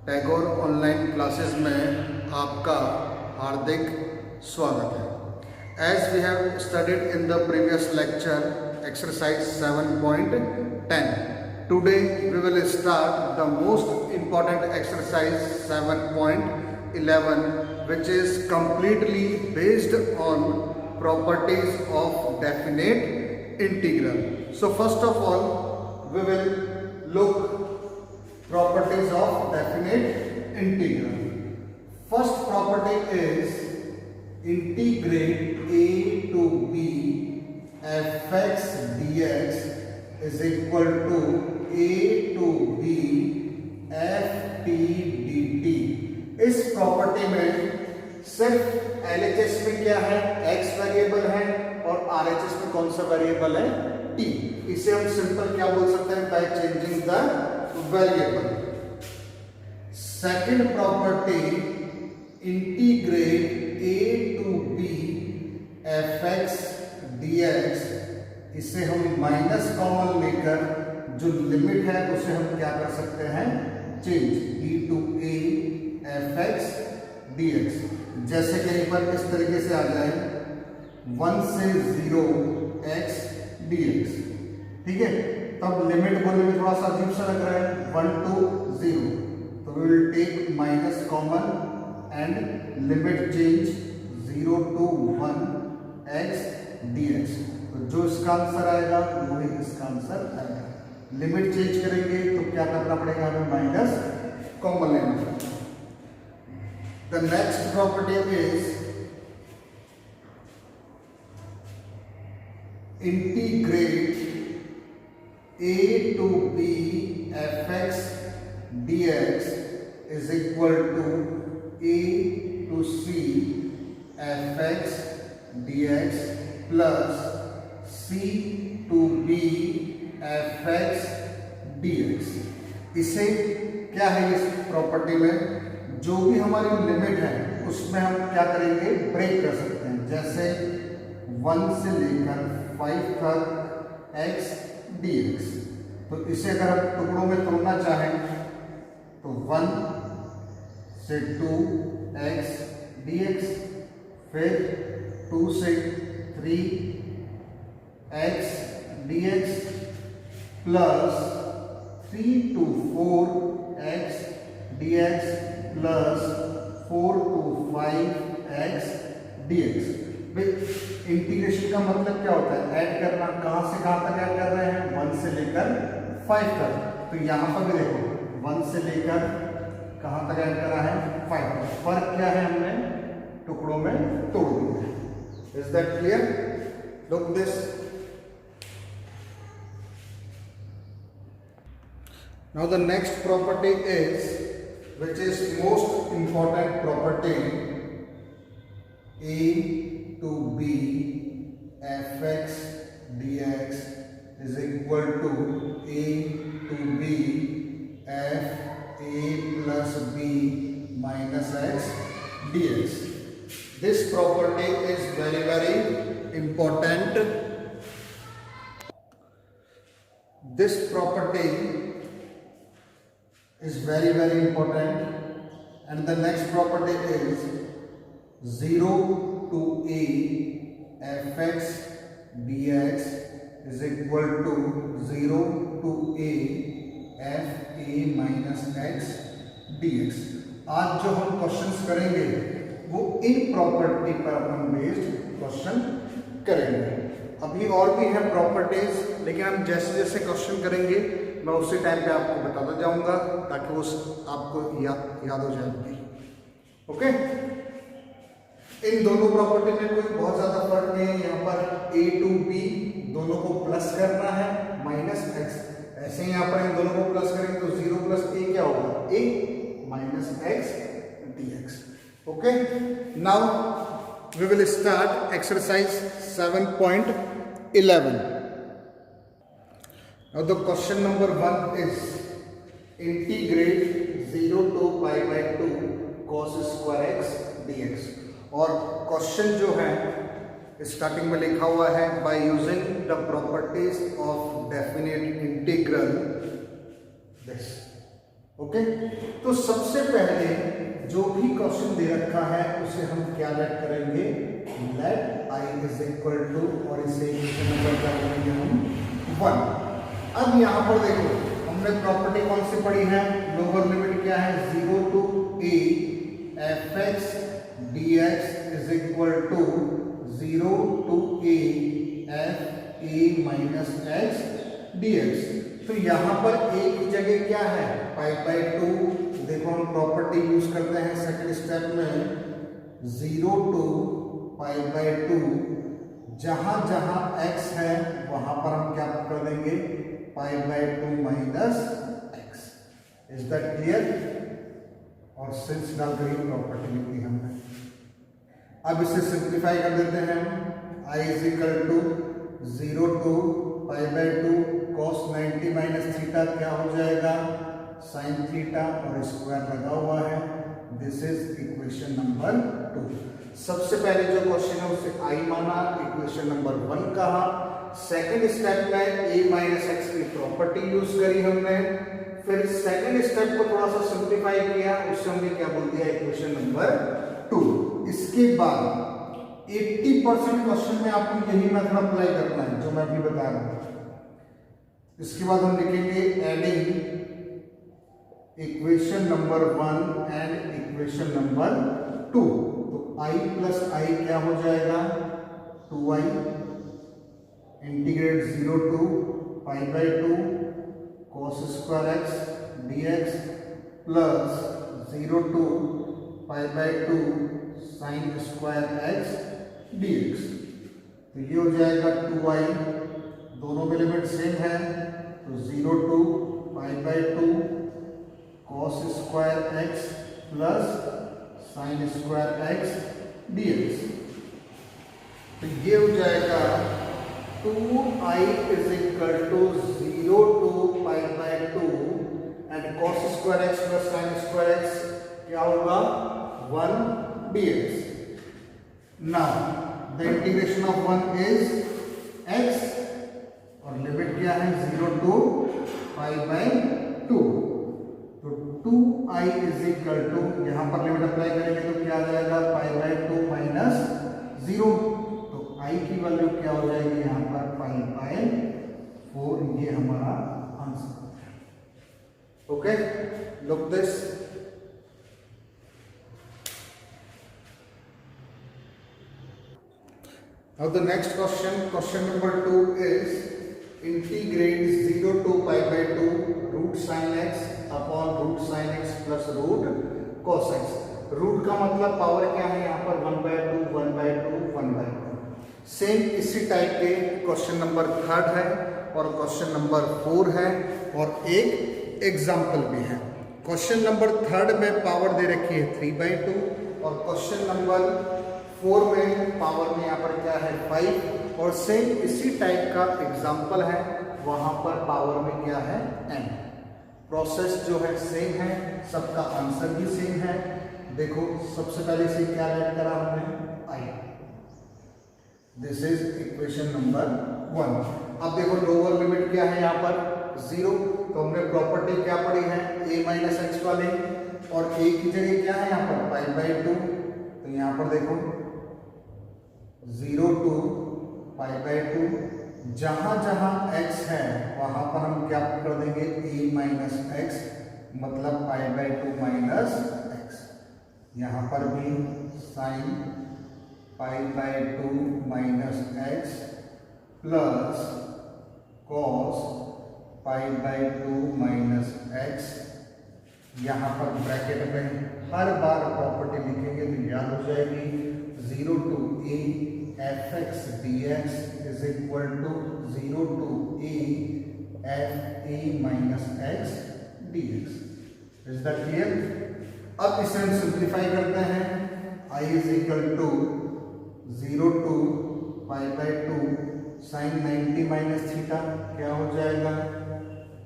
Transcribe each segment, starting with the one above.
Tagore online classes में आपका हार्दिक स्वागत है। As we have studied in the previous lecture, exercise 7.10. Today we will start the most important exercise 7.11, which is completely based on properties of definite integral. So first of all, we will look properties of definite integral. First property is integrate a to b fx dx is equal to a to b ft dt. इस property में सिर्फ LHS में क्या है, x variable है और RHS में कौन सा वेरिएबल है, t. इसे हम सिंपल क्या बोल सकते हैं, by changing the variable. Second property integrate a to b fx dx. इसे हम माइनस कॉमन लेकर जो लिमिट है उसे हम क्या कर सकते हैं, change e to a fx dx. जैसे कहीं पर इस तरीके से आ जाए 1 से 0 x dx. ठीक है, तब लिमिट बोलने में थोड़ा सा अजीब सा लग रहा है, 1 to 0, तो we will take minus common and limit change 0 to 1 x dx. तो जो इसका आंसर आएगा वही इसका आंसर आएगा. लिमिट चेंज करेंगे तो क्या करना पड़ेगा, हमें माइनस कॉमन लेना पड़ेगा. The next property is integrate a to b fx dx is equal to a to c fx dx plus c to b fx dx. इसे क्या है, इस प्रॉपर्टी में जो भी हमारी लिमिट है उसमें हम क्या करेंगे, ब्रेक कर सकते हैं. जैसे 1 से लेकर 5 तक x dx. तो इसे अगर हम टुकड़ों में तोड़ना चाहें तो 1 से 2 x dx, फिर 2 से 3 x dx plus 3 to 4 x dx plus 4 to 5 x dx. Integration का मतलब क्या होता है, ऐड करना. कहां से कहां तक ऐड कर रहे हैं, 1 से लेकर 5 तक. तो यहां पर भी देखो 1 से लेकर कहां तक ऐड करा है, 5 तक. फर्क क्या है, हमने टुकड़ों में तोड़ दिया. Is that clear? Look this. Now the next property is, which is most important property, a to b fx dx is equal to a to b f a plus b minus x dx. This property is very important. This property is very important. And the next property is 0 to a fx dx is equal to 0 to a f a minus x dx. आज जो हम questions करेंगे वो in property पर अपन based question करेंगे. अभी और भी है प्रॉपर्टीज, लेकिन हम जैसे जैसे क्वेश्चन करेंगे मैं उसी टाइम पे आपको बताता जाऊंगा ताकि वो आपको याद हो जाएगी. ओके, इन दोनों प्रॉपर्टी में कोई बहुत ज्यादा फर्क नहीं है. यहाँ पर a to b दोनों को प्लस करना है, माइनस x. ऐसे ही यहाँ पर इन दोनों को प्लस करेंगे तो 0 प्लस a क्या होगा, a minus x dx. Okay, now we will start exercise 7.11. Now the question number 1 is integrate 0 to pi by 2 cos square x dx. और क्वेश्चन जो है स्टार्टिंग में लिखा हुआ है by using the properties of definite integral this. Okay, तो सबसे पहले जो भी क्वेश्चन दे रखा है उसे हम क्या लेट करेंगे, let I is equal to, और इसे इक्वेशन नंबर क्या करेंगे हम 1। अब यहां पर देखो हमने प्रॉपर्टी कौन सी पढ़ी है, लोअर लिमिट क्या है 0 to a f x d x is equal to 0 to a f a minus x d x. तो यहां पर a की जगह क्या है π/2। देखो हम प्रॉपर्टी यूज करते हैं सेकंड स्टेप में 0 टू π/2, जहां जहां x है वहां पर हम क्या कर देंगे π/2 minus x. Is that clear? और सिंस डाल कर प्रॉपर्टी लिखी हमने। अब इसे सिंप्लीफाई कर देते हैं हम। i is equal to 0 to π/2 cos 90 minus theta क्या हो जाएगा साइन थीटा, और स्क्वायर लगा हुआ है। This is equation number 2। सबसे पहले जो क्वेश्चन है उसे i माना, इक्वेशन नंबर 1 कहा। सेकंड स्टेप में a माइनस एक्स की प्रॉपर्टी यूज करी हमने। फिर सेकंड स्टेप को थोड़ा सा सिंप्लीफाई किया, उससे हमने क्या बोल दिया इक्वेशन नंबर 2। इसके बाद 80% क्वेश्चन में आपको यही मेथड अप्लाई करना है जो मैं अभी बता रहा हूं। इसके बाद हम लिखेंगे adding equation number 1 and equation number 2। तो i प्लस आई क्या हो जाएगा 2i integrate 0 to π/2 cos square x dx plus 0 to π/2 sine square x dx। तो ये हो जाएगा 2i, दोनों में लिमिट सेम है, तो 0 to π/2 cos square x plus sine square x dx। तो ये हो जाएगा 2i is equal to 0 to π/2 and cos square x plus sine square x क्या होगा 1 dx। Now the integration of 1 is x, और लिमिट क्या है 0 टू π/2। तो 2i इज इक्वल टू, यहां पर लिमिट अप्लाई करेंगे तो क्या आ जाएगा π/2 माइनस 0। तो i की वैल्यू क्या हो जाएगी यहां पर π/4। ये हमारा answer. Okay, look this. Now the next question number 2 is integrate 0 to π/2 root sin x upon root sin x plus root cos x। Root का मतलब पावर क्या है यहाँ पर 1/2 1/2 1/2। सेम इसी टाइप के क्वेश्चन नंबर 3 है और क्वेश्चन नंबर 4 है और एक एग्जाम्पल भी है। क्वेश्चन नंबर 3 में पावर दे रखी है 3/2 और क्वेश्चन नंबर 4 में पावर में यहाँ पर क्या है 5, और सेम इसी टाइप का एग्जाम्पल है, वहां पर पावर में क्या है n। प्रोसेस जो है सेम है, सबका आंसर भी सेम है। देखो सबसे पहले से क्या ऐड करा हमने i। This is equation number 1। अब देखो लोअर लिमिट क्या है यहाँ पर 0, तो हमने प्रॉपर्टी क्या पढ़ी है a माइनस एक्स वाले, और a की जगह क्या है यहाँ पर π/2। तो यहाँ पर देखो 0 टू π/2, जहां जहां x है वहां पर हम क्या कर देंगे a माइनस एक्स, मतलब π/2 माइनस एक्स। यहां पर भी sine π/2 minus x plus cos π/2 minus x. यहां पर ब्रैकेट में हर बार प्रॉपर्टी लिखेंगे तो याद हो जाएगी 0 to a f x d x is equal to 0 to a f a minus x d x. Is that clear? अब इसे हम सिंप्लीफाई करते हैं। i is equal to 0 to π/2 sine 90 minus theta क्या हो जाएगा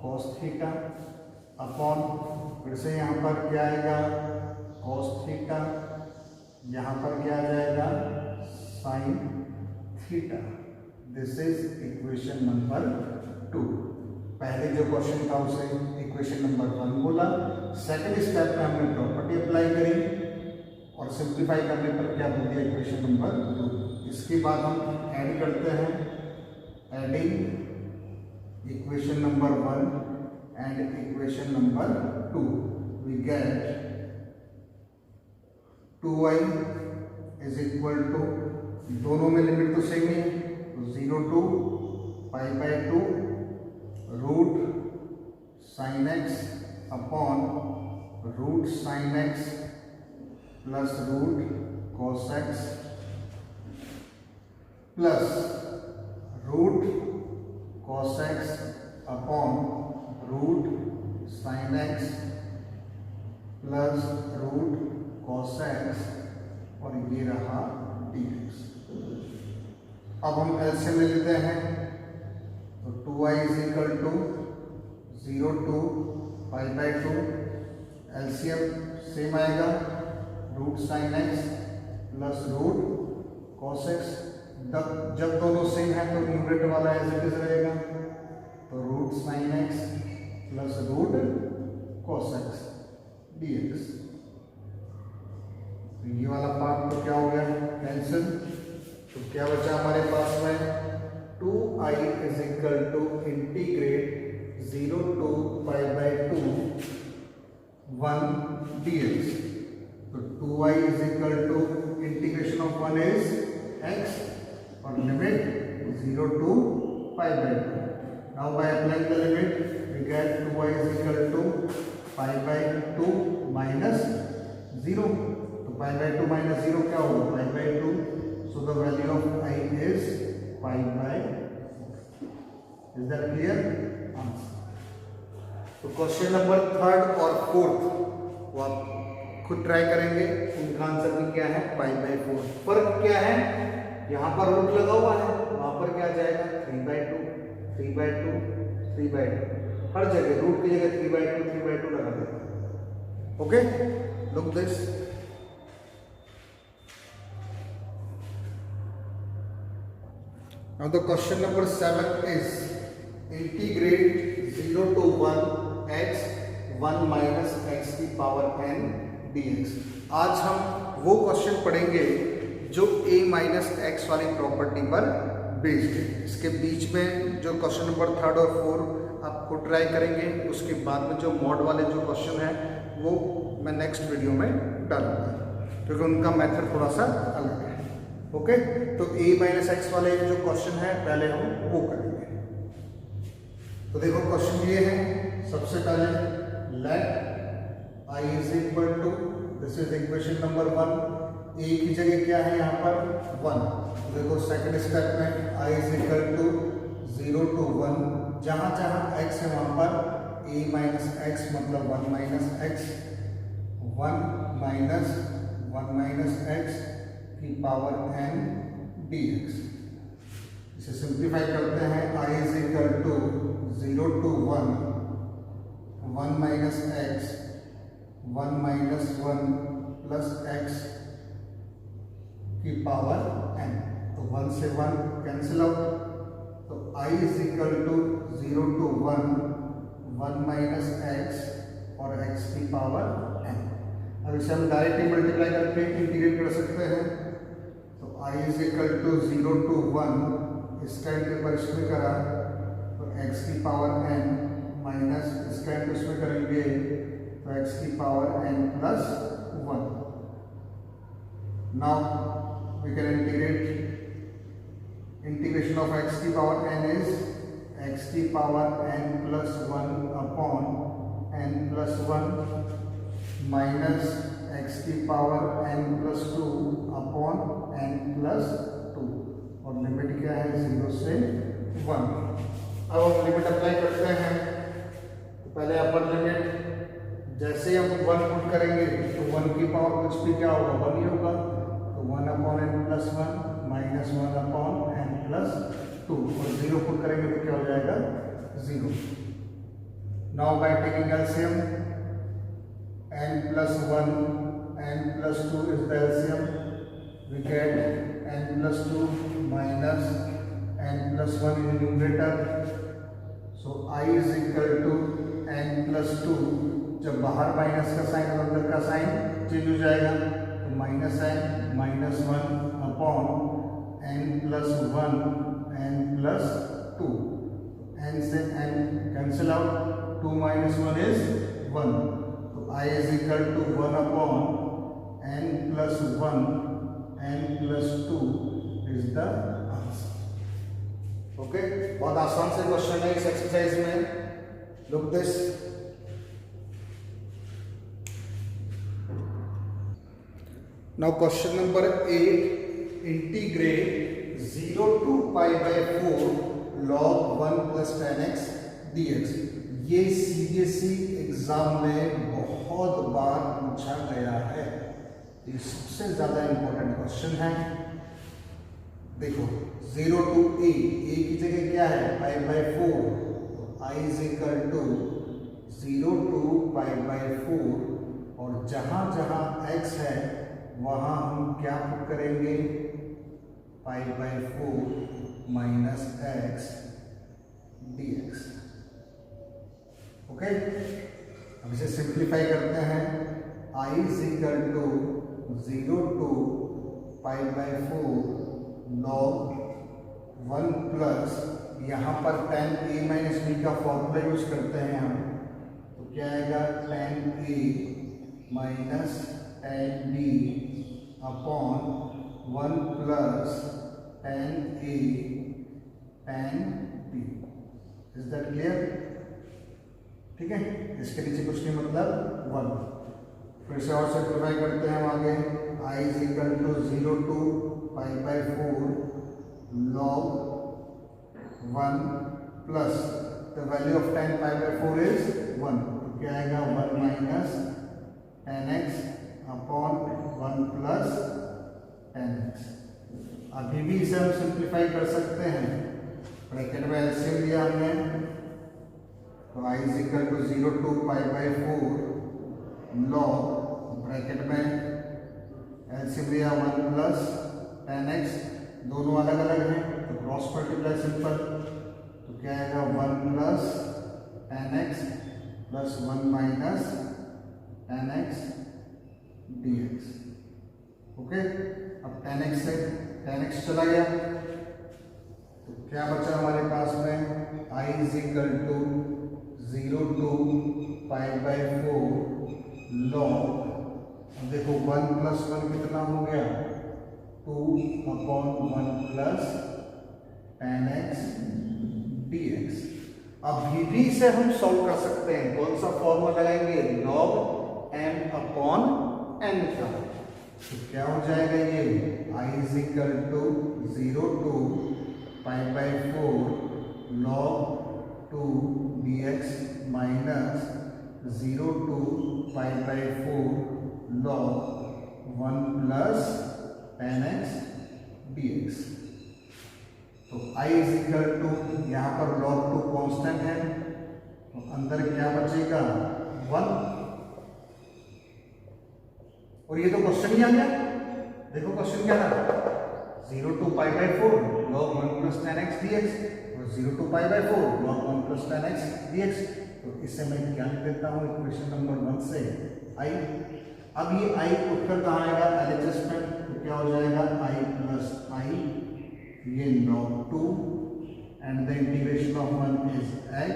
cos थीटा अपॉन, फिर से यहाँ पर क्या आएगा cos थीटा, यहाँ पर क्या आ जाएगा sine theta. This is equation number 2। पहले जो क्वेश्चन था उसे इक्वेशन नंबर 1 बोला, सेकंड स्टेप में हमने प्रॉपर्टी अप्लाई करी और सिंप्लीफाई करने पर क्या बोल दिया इक्वेशन नंबर 2। इसके बाद हम ऐड करते हैं, adding equation number 1 and equation number 2 we get 2y is equal to, दोनों में लिमिट तो सेम ही है, तो 0 to π/2 root sine x upon root sine x plus root cos x plus root cos x upon root sine x plus root cos x और ये रहा dx। अब हम एलसीएम ले लेते हैं, तो 2y is equal to 0 to π/2, LCM same आएगा, root sine x plus root cos x. जब दोनों सेम है तो न्यूमरेटर वाला एज इट इज रहेगा, तो root sine x plus root cos x dx। तो ये वाला पार्ट तो क्या हो गया कैंसिल, तो क्या बचा हमारे पास में 2i is equal to integrate 0 to π/2 1 dx। तो 2i is equal to integration of 1 is x और लिमिट 0 to π/2। Now by applying the limit we get 2i is equal to π/2 minus 0। तो π/2 माइनस 0 क्या होगा π/2, so the value of I is π/4। Is that clear? Answer. तो question number 3rd और 4th वो आप खुद ट्राई करेंगे, उनका आंसर भी क्या है π/4। फर्क क्या है, यहाँ पर रूट लगा हुआ है, वहां पर क्या जाएगा 3/2 3/2 3/2, हर जगह रूट की जगह 3/2 लगा देगा। Okay, look this. Now the question number 7 is integrate 0 to 1 x 1 minus x की पावर n dx। आज हम वो क्वेश्चन पढ़ेंगे जो a माइनस एक्स वाली प्रॉपर्टी पर बेस्ड है। इसके बीच में जो क्वेश्चन नंबर 3rd और 4 आपको ट्राई करेंगे, उसके बाद में जो मॉड वाले जो क्वेश्चन है वो मैं नेक्स्ट वीडियो में डालूंगा, क्योंकि उनका मेथड थोड़ा सा अलग है। ओके, तो a माइनस एक्स वाले जो क्वेश्चन है पहले हम वो करेंगे। तो देखो क्वेश्चन ये है, सबसे पहले let i is equal to, this is equation number 1, a की जगह क्या है यहाँ पर 1। तो देखो सेकंड स्टेप में i is equal to 0 to 1, जहाँ जहाँ x है वहाँ पर a माइनस एक्स मतलब 1 माइनस एक्स, 1 माइनस एक्स की पावर n dx। इसे सिंप्लीफाई करते हैं, i is equal to 0 to 1 1 minus x 1 minus 1 plus x की पावर n। तो 1 से 1 कैंसिल आउट, तो i is equal to 0 to 1 minus x और x की पावर n। अब इसे हम डायरेक्टली मल्टीप्लाई करके इंटीग्रेट कर सकते हैं, तो i is equal to 0 to 1, इस टाइम पे पर इसमें करा तो x की पावर n माइनस इस टाइम पे इसमें करेंगे तो x की power n plus 1। Now we can integration of x की पावर n इज x की power n plus 1 upon n plus 1 minus x की power n plus 2 upon n plus 2, और लिमिट क्या है 0 से 1। अब हम लिमिट अप्लाई करते हैं, तो पहले अपर लिमिट जैसे हम 1 पुट करेंगे तो 1 की पावर कुछ भी क्या होगा 1 ही होगा, तो 1 upon n plus 1 minus 1 upon n plus 2, और 0 पुट करेंगे तो क्या हो जाएगा 0। Now by taking LCM n plus 1 n plus 2 is the LCM, we get n plus 2 minus n plus 1 in numerator, so i is equal to n plus 2, जब बाहर minus का sign और अंदर का साइन चेंज हो जाएगा तो minus n minus 1 upon n plus 1 n plus 2, n से n cancel out, 2 minus 1 is 1, तो i is equal to 1 upon n plus 1 n plus 2 is the answer. Okay, बहुत आसान से क्वेश्चन है इस एक्सरसाइज में। Look this, now question number 8, integrate 0 to pi by 4 log 1 plus 10x dx। ये CBSE exam में बहुत बार पूछा गया है, ये सबसे ज्यादा इंपॉर्टेंट क्वेश्चन है। देखो 0 टू a की जगह क्या है, पाई बाय 4, तो i is equal to 0 to pi by 4, और जहां जहां x है वहां हम क्या पुट करेंगे, pi by 4 minus x dx। Okay, अब इसे सिंप्लीफाई करते हैं, i is equal to 0 to pi by 4 log 1 plus, यहाँ पर tan a माइनस b का फॉर्मूला यूज करते हैं हम, तो क्या आएगा tan a minus tan b upon 1 plus tan a tan b। Is that clear? ठीक है, इसके नीचे कुछ नहीं, मतलब 1। फिर से और सिंप्लीफाई करते हैं हम आगे, i is equal to 0 to pi by 4 log 1 plus the value of tan pi by 4 is 1, तो क्या आएगा 1 minus tan x upon 1 plus tan x। अभी भी इसे हम सिंप्लीफाई कर सकते हैं, ब्रैकेट में एलसीएम लिया हमने, तो i is equal to 0 to pi by 4 log, bracket में एलसीएम लिया 1 प्लस tan x, दोनों अलग अलग हैं तो क्रॉस मल्टीप्लाई सिंपल, तो क्या आएगा 1 plus tan x plus 1 minus tan x dx। Okay, अब tan x से tan x चला गया, तो क्या बचा हमारे पास में, i is equal to 0 to pi by 4 log, अब देखो 1 प्लस 1 कितना हो गया, 2 upon 1 plus tan x dx। अभी भी इसे हम सॉल्व कर सकते हैं, कौन सा फॉर्मूला लगाएंगे, log m अपॉन n का, तो क्या हो जाएगा ये, i is equal to 0 to pi by 4 log 2 dx minus 0 to pi by 4 log 1 plus tan x dx। तो i इज इक्वल टू, यहाँ पर log 2 कांस्टेंट है, तो अंदर क्या बचेगा 1, और ये तो क्वेश्चन ही आ गया। देखो क्वेश्चन क्या था, 0 to pi by 4 log 1 plus tan x dx, और 0 to pi by 4 log 1 plus tan x dx। तो इसे मैं क्या लिख देता हूँ इक्वेशन नंबर 1 से i। अब ये i उत्तर कहाँ आएगा, एलएचएस में, तो क्या हो जाएगा i प्लस i, ये log 2 and the integration of 1 is x,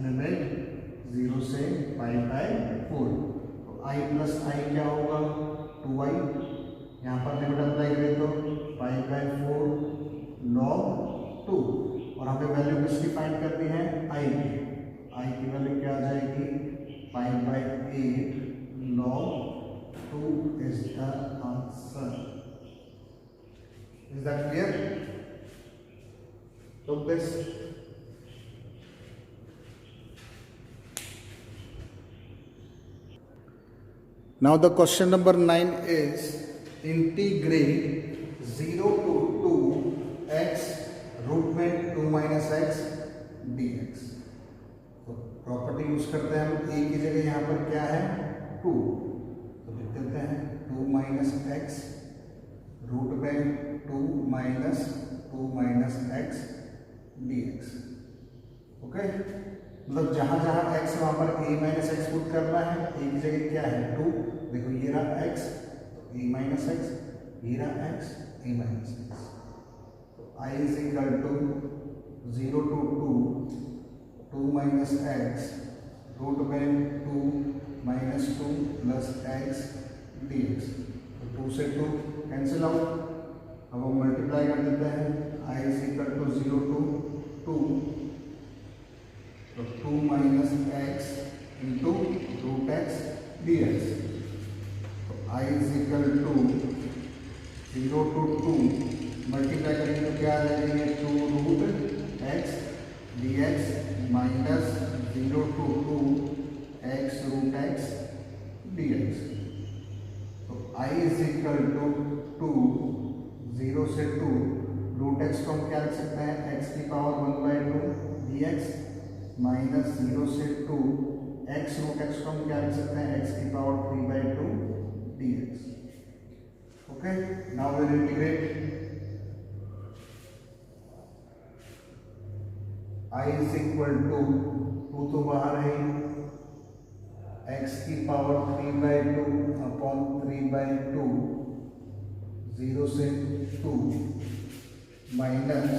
limit 0 से पाई बाय 4, तो i प्लस i क्या होगा 2i, यहाँ पर लिमिट अप्लाई करें तो पाई बाय 4 log 2, और हमें वैल्यू किसकी फाइंड करनी है, i की वैल्यू क्या आ जाएगी, pi by 8 log 2 is the answer। Is that clear? Look this. Now the question number 9 is integrate 0 to 2x root में 2 minus x dx। तो प्रॉपर्टी यूज करते हैं हम, a की जगह यहाँ पर क्या है 2, तो लिख देते हैं 2 माइनस एक्स रूट में 2 माइनस x dx। ओके, मतलब जहां जहां x है वहां पर a माइनस एक्स पुट करना है। a की जगह क्या है 2, देखो ये रहा x, तो a माइनस एक्स, ये रहा x, a माइनस एक्स। तो I is equal to 0 to 2 minus x root में 2 minus 2 plus x d x. तो 2 से 2 कैंसिल आउट। अब हम मल्टीप्लाई कर देते हैं। I is equal to 0 to 2, तो 2 minus x into root x d x. तो I is equal to 0 to 2 multiply करेंगे तो क्या आ जाएगा, 2 root x d x minus 0 to 2 x root x d x. तो I इज इक्वल टू 2, 0 से 2 root x को हम क्या लिख सकते हैं, एक्स की पावर 1/2 डी एक्स माइनस 0 से 2 एक्स रूट एक्स को हम क्या लिख सकते हैं, एक्स की power 3/2 d x. Okay, now we will integrate. I is equal to 2 तो बाहर है, x की पावर 3/2 अपॉन 3/2 0 से 2 माइनस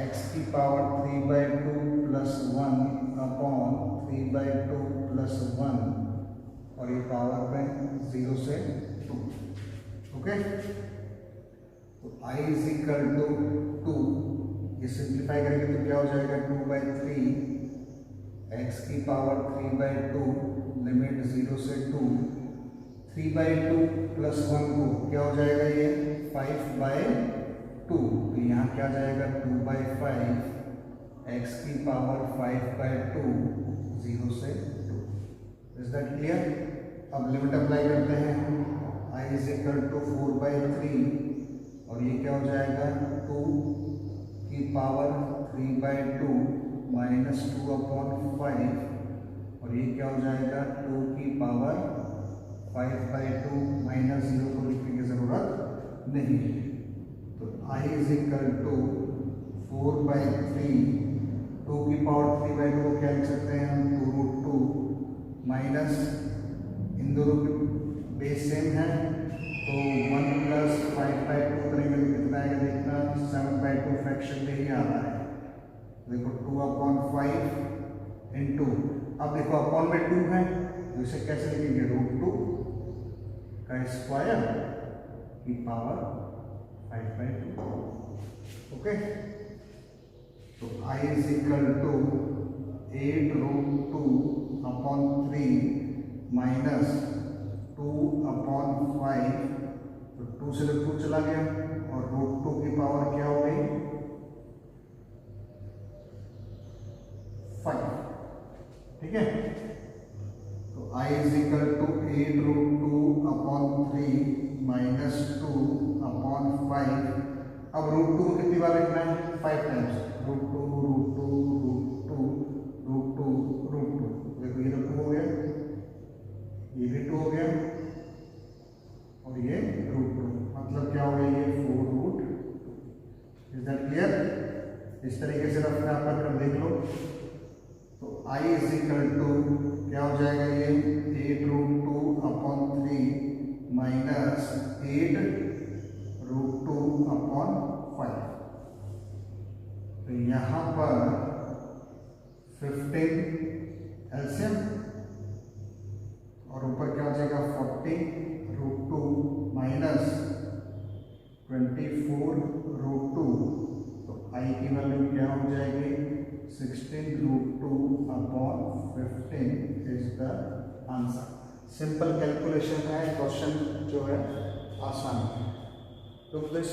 x की पावर 3/2 प्लस 1 अपॉन 3/2 प्लस 1 और ये पावर में 0 से 2। ओके, तो I इज इक्वल टू 2, ये सिंप्लीफाई करेंगे तो क्या हो जाएगा 2/3 x की पावर 3/2 लिमिट 0 से 2 3/2 प्लस 1 को क्या हो जाएगा ये 5/2। तो यहाँ क्या जाएगा 2/5 x की पावर 5/2 0 से 2। Is that clear? अब लिमिट अप्लाई करते हैं। I इज इक्वल टू 4/3 और ये क्या हो जाएगा 2 की पावर 3/2 माइनस 2 अपॉन 5 और ये क्या हो जाएगा 2 की पावर 5/2 माइनस 0 को लिखने की जरूरत नहीं। तो I इज इक्वल टू 4/3, 2 की पावर 3/2 को क्या लिख सकते हैं हम 2√2 माइनस इन दोनों के बेस सेम है तो 1 प्लस 5/2 करेंगे तो कितना आएगा देखना, 7/2 फ्रैक्शन में ही आ रहा है। देखो 2/5 इंटू, अब देखो अपॉन में 2 है तो इसे कैसे लिखेंगे √2 का स्क्वायर की पावर 5/2। ओके, तो I is equal to 8√2 upon 3 minus 2/5, तो 2 से 2 चला गया और √2 की पावर क्या हो गई 5। ठीक है, तो I is equal to 8√2 upon 3 minus 2/5। अब √2 को कितनी बार लिखना है 5 टाइम्स, √2 √2 √2 √2 √2। देखो ये 2 हो गया, ये भी 2 हो गया और ये √2, मतलब क्या हो गया ये 4√2। Is that clear? इस तरीके से रफ आप कर देख लो। तो I इज इक्वल टू क्या हो जाएगा ये 8√2 अपॉन 3 माइनस 8√2 अपॉन 5। तो यहाँ पर 15 एलसीएम और ऊपर क्या हो जाएगा 40√2 माइनस 24√2। तो I की वैल्यू क्या हो जाएगी 16√2 upon 15 is the answer. Simple calculation है, क्वेश्चन जो है आसान है। तो this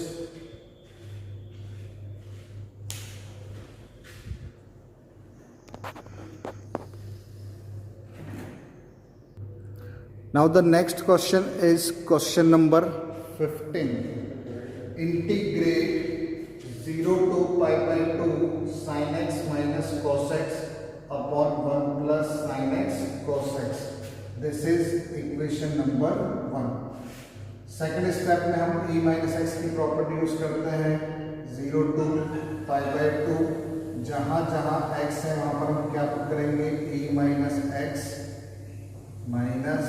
now the next question is question number 15. Integrate 0 to pi/2 sin x minus cos x upon 1 plus sin x cos x. This is equation number 1. Second step में हम e minus x की property use करते हैं। 0 to pi/2 जहां जहां x है वहां पर हम क्या पुट करेंगे, a माइनस एक्स माइनस,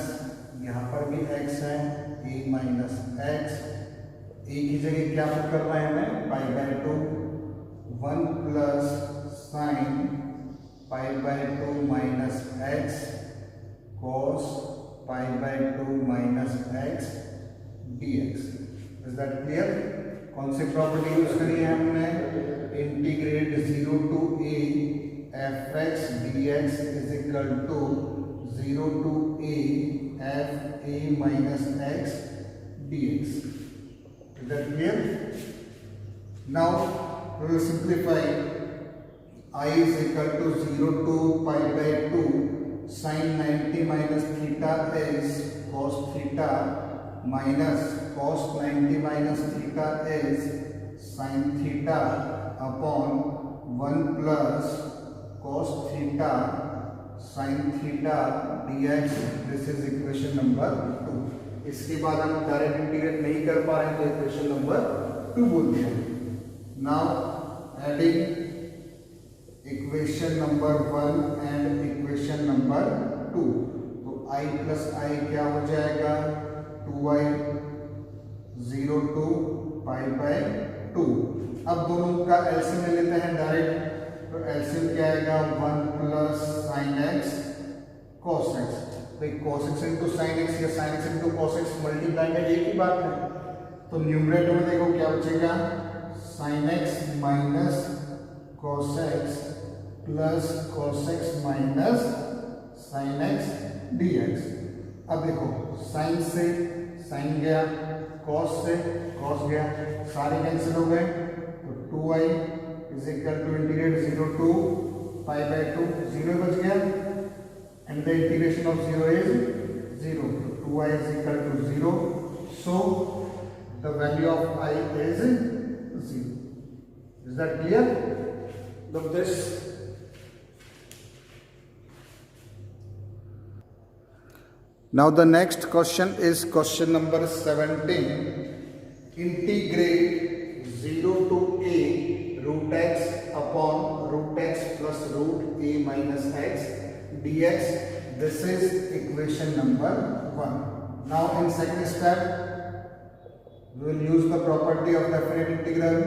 यहाँ पर भी x है a माइनस एक्स, a की जगह क्या पुट करना है हमें, pi by 2, 1 plus sine pi by 2 minus x cos pi by 2 minus x dx। Is that clear? कौन सी प्रॉपर्टी यूज करी है हमने, integrate 0 to a f(x) dx is equal to 0 to a f a minus x dx। Is that clear? Now we will simplify. I is equal to 0 to pi by 2 sin 90 minus theta is cos theta minus cos 90 minus theta is sin theta upon 1 plus cos theta sin theta dx। This is equation number 2। इसके बाद हम direct integrate नहीं कर पा रहे हैं तो equation number 2 बोलते हैं। Now adding equation number 1 and equation number 2, तो i प्लस आई क्या हो जाएगा, 2i 0 टू पाई बाय 2। अब दोनों का एलसीएम ले लेते हैं डायरेक्ट, तो एलसीएम क्या आएगा, 1 plus sine x cos x. भाई cos x into sine x या sine x into cos x multiply का एक ही बात है, तो न्यूमरेटर में देखो क्या बचेगा, sine x minus cos x plus cos x minus sine x dx। अब देखो साइन से साइन गया, कॉस से कॉस गया, सारे कैंसिल हो गए, तो 2i is equal to integrate 0 to pi by 2, 0 बच गया and the integration of 0 is 0, तो 2i is equal to 0, so the value of i is 0। Is that clear? Look this. Now the next question is question number 17. Integrate 0 to a root x upon root x plus root a minus x dx. This is equation number 1. Now in second step, we will use the property of definite integral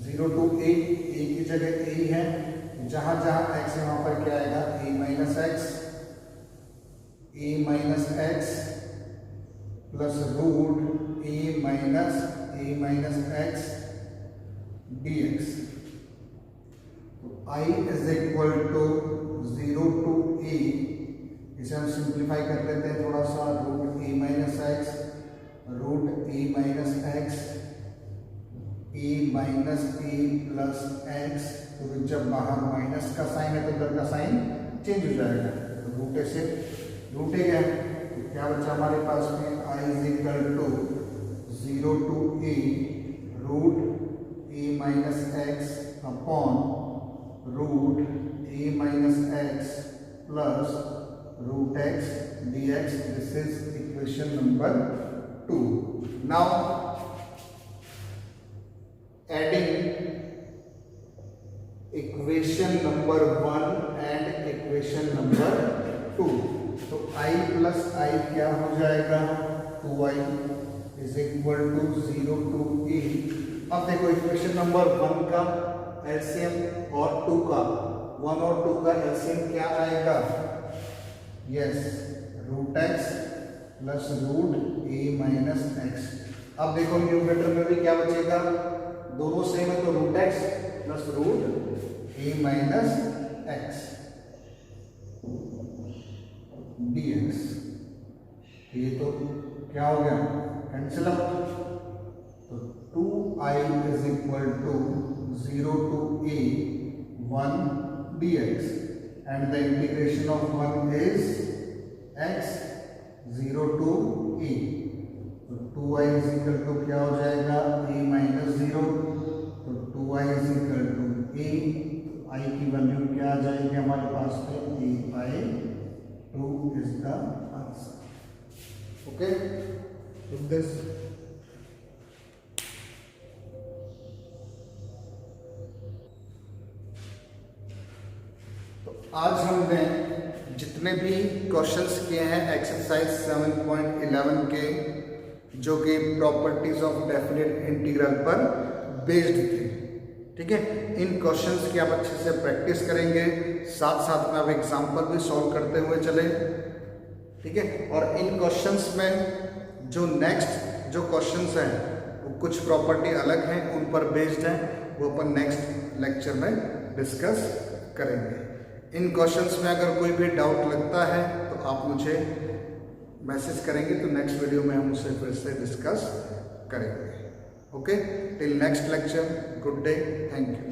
0 to a की जगह a है, जहां जहां x है वहां पर क्या आएगा, a minus x plus root a minus x dx। तो i is equal to 0 to a, इसे हम सिंप्लीफाई कर लेते हैं थोड़ा सा, root a minus x a minus a plus x, तो जब बाहर माइनस का साइन है तो उधर का साइन चेंज हो जाएगा, तो रूट ए से रूट ए गया, तो क्या बचा हमारे पास में, i is equal to 0 to a root a minus x upon root a minus x plus root x dx। This is equation number 2। Now adding equation number 1 and equation number 2, तो i plus I क्या हो जाएगा, 2i is equal to 0 to a। अब देखो equation number 1 का LCM और 2 का, 1 और 2 का एलसीएम क्या आएगा, yes root x plus root a minus x. अब देखो न्यूमरेटर में भी क्या बचेगा, दोनों सेम है तो root x plus root a minus x dx। ये तो क्या हो गया, कैंसिल आउट, तो 2i is equal to 0 to a 1 dx and the integration of 1 is x 0 to a, तो 2i इज इक्वल टू क्या हो जाएगा, a माइनस 0, तो 2i is equal to a, i की वैल्यू क्या आ जाएगी हमारे पास में, a by 2 is the answer. Okay, with this जितने भी क्वेश्चंस किए हैं एक्सरसाइज 7.11 के, जो कि प्रॉपर्टीज ऑफ डेफिनेट इंटीग्रल पर बेस्ड थे, ठीक है, इन क्वेश्चंस की आप अच्छे से प्रैक्टिस करेंगे, साथ साथ में आप एग्जाम्पल भी सॉल्व करते हुए चले, ठीक है। और इन क्वेश्चंस में जो नेक्स्ट जो क्वेश्चंस हैं वो कुछ प्रॉपर्टी अलग हैं, उन पर बेस्ड हैं, वो अपन नेक्स्ट लेक्चर में डिस्कस करेंगे। इन क्वेश्चंस में अगर कोई भी डाउट लगता है तो आप मुझे मैसेज करेंगे, तो नेक्स्ट वीडियो में हम उसे फिर से डिस्कस करेंगे। Okay, till next lecture, good day, thank you.